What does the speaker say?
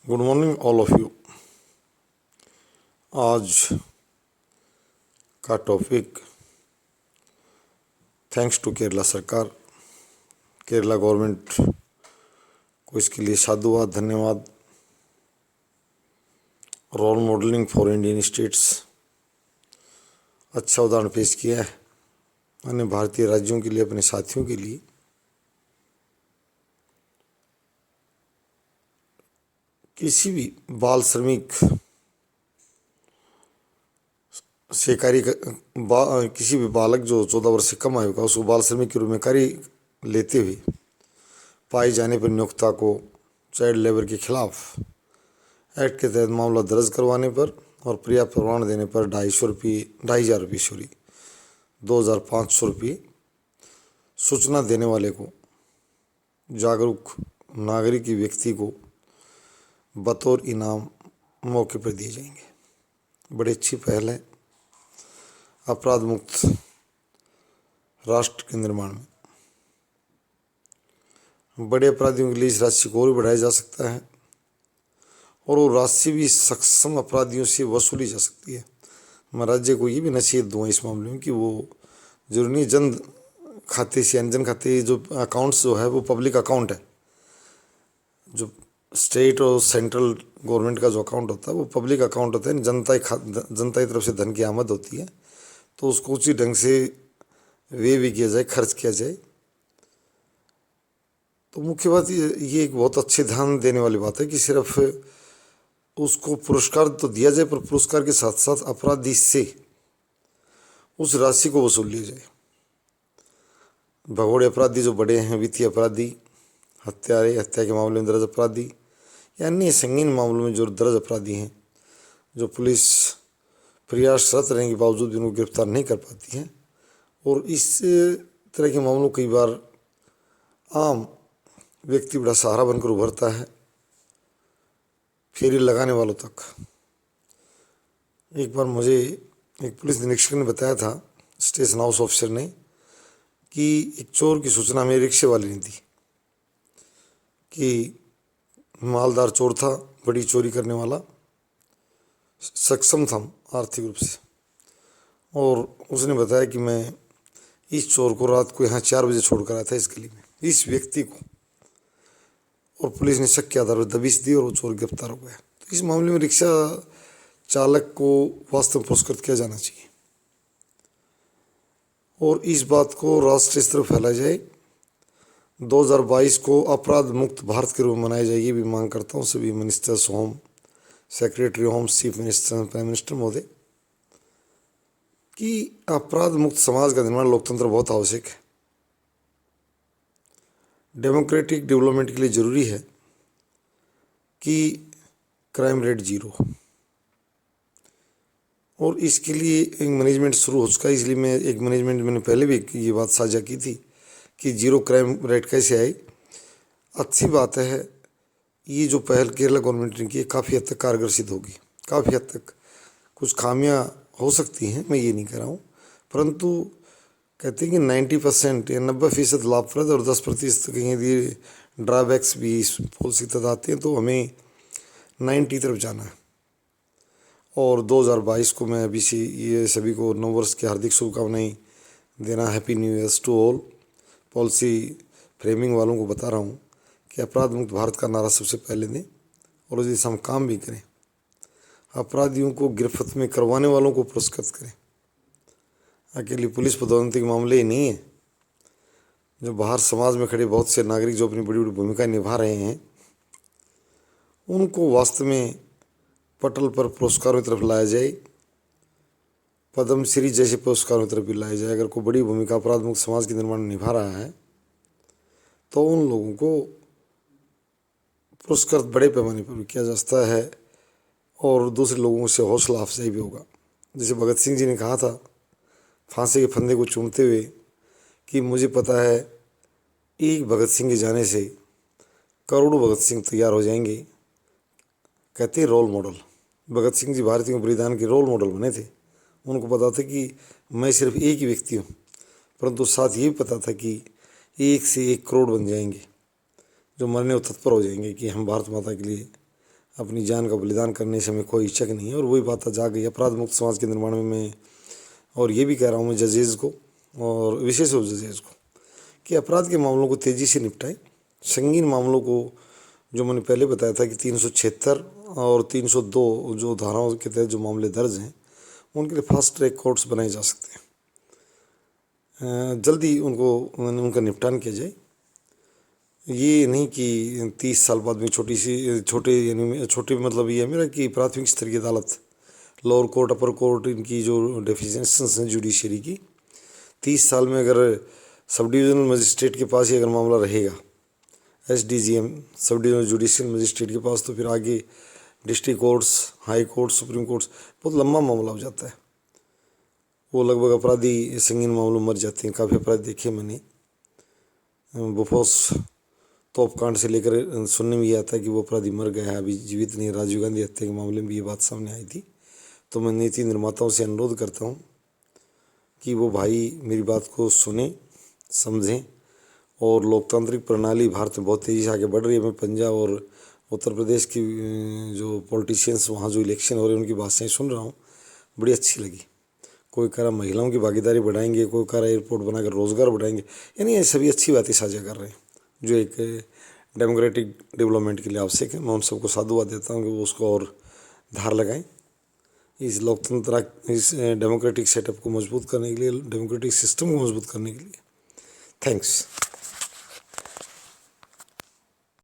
Good morning all of you. आज का topic thanks to Kerala सरकार, केरला गवर्नमेंट को इसके लिए साधुवाद, धन्यवाद। Role modelling for Indian states, अच्छा उदाहरण पेश किया है अन्य भारतीय राज्यों के लिए, अपने साथियों के लिए। किसी भी बाल श्रमिक से कार्य किसी भी बालक जो 14 वर्ष से कम आयु का, उसको बाल श्रमिक के रूप में कार्य लेते हुए पाए जाने पर नियोक्ता को चाइल्ड लेबर के खिलाफ एक्ट के तहत मामला दर्ज करवाने पर और पर्याप्त प्रमाण देने पर 2,500 रुपये 2,500 रुपये सूचना देने वाले को, जागरूक नागरिक की व्यक्ति को बतौर इनाम मौके पर दिए जाएंगे। बड़ी अच्छी पहल है अपराध मुक्त राष्ट्र के निर्माण में। बड़े अपराधियों के लिए इस राशि को और भी बढ़ाया जा सकता है और वो राशि भी सक्षम अपराधियों से वसूली जा सकती है। मैं राज्य को ये भी नसीहत दूंगा इस मामले में कि वो जरूरी नहीं जन खाते से, जन खाते जो अकाउंट्स जो है वो पब्लिक अकाउंट है। जो स्टेट और सेंट्रल गवर्नमेंट का जो अकाउंट होता है वो पब्लिक अकाउंट होता है, जनता की तरफ से धन की आमद होती है, तो उसको उसी ढंग से वे भी किया जाए, खर्च किया जाए। तो मुख्य बात ये एक बहुत अच्छे ध्यान देने वाली बात है कि सिर्फ उसको पुरस्कार तो दिया जाए, पर पुरस्कार के साथ साथ अपराधी से उस राशि को वसूल लिया जाए। भगोड़े अपराधी जो बड़े हैं, वित्तीय अपराधी, हत्या के मामले में दर्ज अपराधी या अन्य संगीन मामलों में जो दर्ज अपराधी हैं, जो पुलिस प्रयासरत रहने के बावजूद भी उनको गिरफ्तार नहीं कर पाती है, और इस तरह के मामलों कई बार आम व्यक्ति बड़ा सहारा बनकर उभरता है फेरी लगाने वालों तक। एक बार मुझे एक पुलिस निरीक्षक ने बताया था, स्टेशन हाउस ऑफिसर ने, कि एक चोर की सूचना मेरे रिक्शे वाले ने दी कि मालदार चोर था, बड़ी चोरी करने वाला, सक्षम था आर्थिक रूप से, और उसने बताया कि मैं इस चोर को रात को यहाँ 4 बजे छोड़ कर आया था इस गली में, इस व्यक्ति को, और पुलिस ने शक के आधार पर दबिश दी और वो चोर गिरफ्तार हो गया। तो इस मामले में रिक्शा चालक को वास्तव में पुरस्कृत किया जाना चाहिए और इस बात को राष्ट्रीय स्तर पर फैला जाए। 2022 को अपराध मुक्त भारत के रूप में मनाया जाए, ये भी मांग करता हूँ सभी ministers, home secretary home, chief minister, prime minister महोदय, कि अपराध मुक्त समाज का निर्माण लोकतंत्र बहुत आवश्यक है। डेमोक्रेटिक डेवलपमेंट के लिए जरूरी है कि क्राइम रेट 0 हो, और इसके लिए एक मैनेजमेंट शुरू हो चुका है। इसलिए मैं एक मैनेजमेंट, मैंने पहले भी ये बात साझा की थी कि 0 क्राइम रेट कैसे आए। अच्छी बात है, ये जो पहल केरला गवर्नमेंट ने की है काफ़ी हद तक कारगर सिद्ध होगी। काफ़ी हद तक कुछ खामियां हो सकती हैं, मैं ये नहीं कह रहा हूँ, परंतु कहते हैं कि 90% या 90% लाभप्रद और 10% कहीं यदि ड्रॉबैक्स भी इस पॉलिसी तक आते हैं, तो हमें 90 तरफ जाना है। और 2022 को मैं अभी से ये सभी को नववर्ष की हार्दिक शुभकामनाएं देना, happy new years to all. Policy framing वालों को बता रहा हूँ कि अपराध मुक्त भारत का नारा सबसे पहले दें और उस दिशा में काम भी करें। अपराधियों को गिरफ्त में करवाने वालों को पुरस्कृत करें। अकेली पुलिस पदोन्नति के मामले ही नहीं है, जो बाहर समाज में खड़े बहुत से नागरिक जो अपनी बड़ी बड़ी भूमिका निभा रहे हैं, उनको वास्तव में पटल पर पुरस्कारों की तरफ लाया जाए, पद्मश्री जैसे पुरस्कारों की तरफ भी लाया जाए। अगर कोई बड़ी भूमिका अपराध मुक्त समाज के निर्माण में निभा रहा है तो उन लोगों को पुरस्कृत बड़े पैमाने पर भी किया जा सकता है और दूसरे लोगों से हौसला अफजाई भी होगा। जैसे भगत सिंह जी ने कहा था फांसी के फंदे को चूमते हुए कि मुझे पता है एक भगत सिंह के जाने से करोड़ों भगत सिंह तैयार हो जाएंगे। कहते हैं रोल मॉडल, भगत सिंह जी भारतीयों के बलिदान के रोल मॉडल बने थे। उनको पता था कि मैं सिर्फ एक ही व्यक्ति हूँ, परंतु साथ ये भी पता था कि 1 से 1 करोड़ बन जाएंगे जो मरने को तत्पर हो जाएंगे कि हम भारत माता के लिए अपनी जान का बलिदान करने से हमें कोई हिचक नहीं है। और वही बात आज आ गई अपराध मुक्त समाज के निर्माण में मैं, और ये भी कह रहा हूँ मैं जजेज़ को और विशेष रूप से जजेज़ को कि अपराध के मामलों को तेज़ी से निपटाएं। संगीन मामलों को जो मैंने पहले बताया था कि 376 और 302 जो धाराओं के तहत जो मामले दर्ज हैं उनके लिए फास्ट ट्रैक कोर्ट्स बनाए जा सकते हैं, जल्दी उनका निपटान किया जाए। ये नहीं कि 30 साल बाद में छोटे मतलब ये है मेरा कि प्राथमिक स्तर की अदालत, लोअर कोर्ट, अपर कोर्ट, इनकी जो डेफिनेशंस हैं जुडिशरी की, 30 साल में अगर सब डिविजनल मजिस्ट्रेट के पास ही अगर मामला रहेगा, SDGM sub divisional judicial magistrate के पास, तो फिर आगे district courts, high court, supreme courts, बहुत लंबा मामला हो जाता है। वो लगभग अपराधी संगीन मामलों मर जाते हैं। काफ़ी अपराध देखे मैंने, बोफोर्स तोपकांड से लेकर सुनने में ये आता है कि वो अपराधी मर गया है, अभी जीवित नहीं। राजीव गांधी हत्या के मामले में भी ये बात सामने आई थी। तो मैं नीति निर्माताओं से अनुरोध करता हूँ कि वो भाई मेरी बात को सुने, समझें। और लोकतांत्रिक प्रणाली भारत में बहुत तेज़ी से आगे बढ़ रही है। मैं पंजाब और उत्तर प्रदेश की जो पॉलिटिशियंस वहाँ जो इलेक्शन हो रहे हैं उनकी बातें सुन रहा हूँ, बड़ी अच्छी लगी। कोई कह रहा महिलाओं की भागीदारी बढ़ाएंगे, कोई कह रहा एयरपोर्ट बनाकर रोज़गार बढ़ाएंगे। यानी ये सभी अच्छी बातें साझा कर रहे हैं जो एक डेमोक्रेटिक डेवलपमेंट के लिए आवश्यक है। मैं उन सबको साधुवाद देता हूँ कि वो उसको और धार लगाएं। इस लोकतंत्र, इस डेमोक्रेटिक सेटअप को मजबूत करने के लिए, डेमोक्रेटिक सिस्टम को मजबूत करने के लिए। थैंक्स।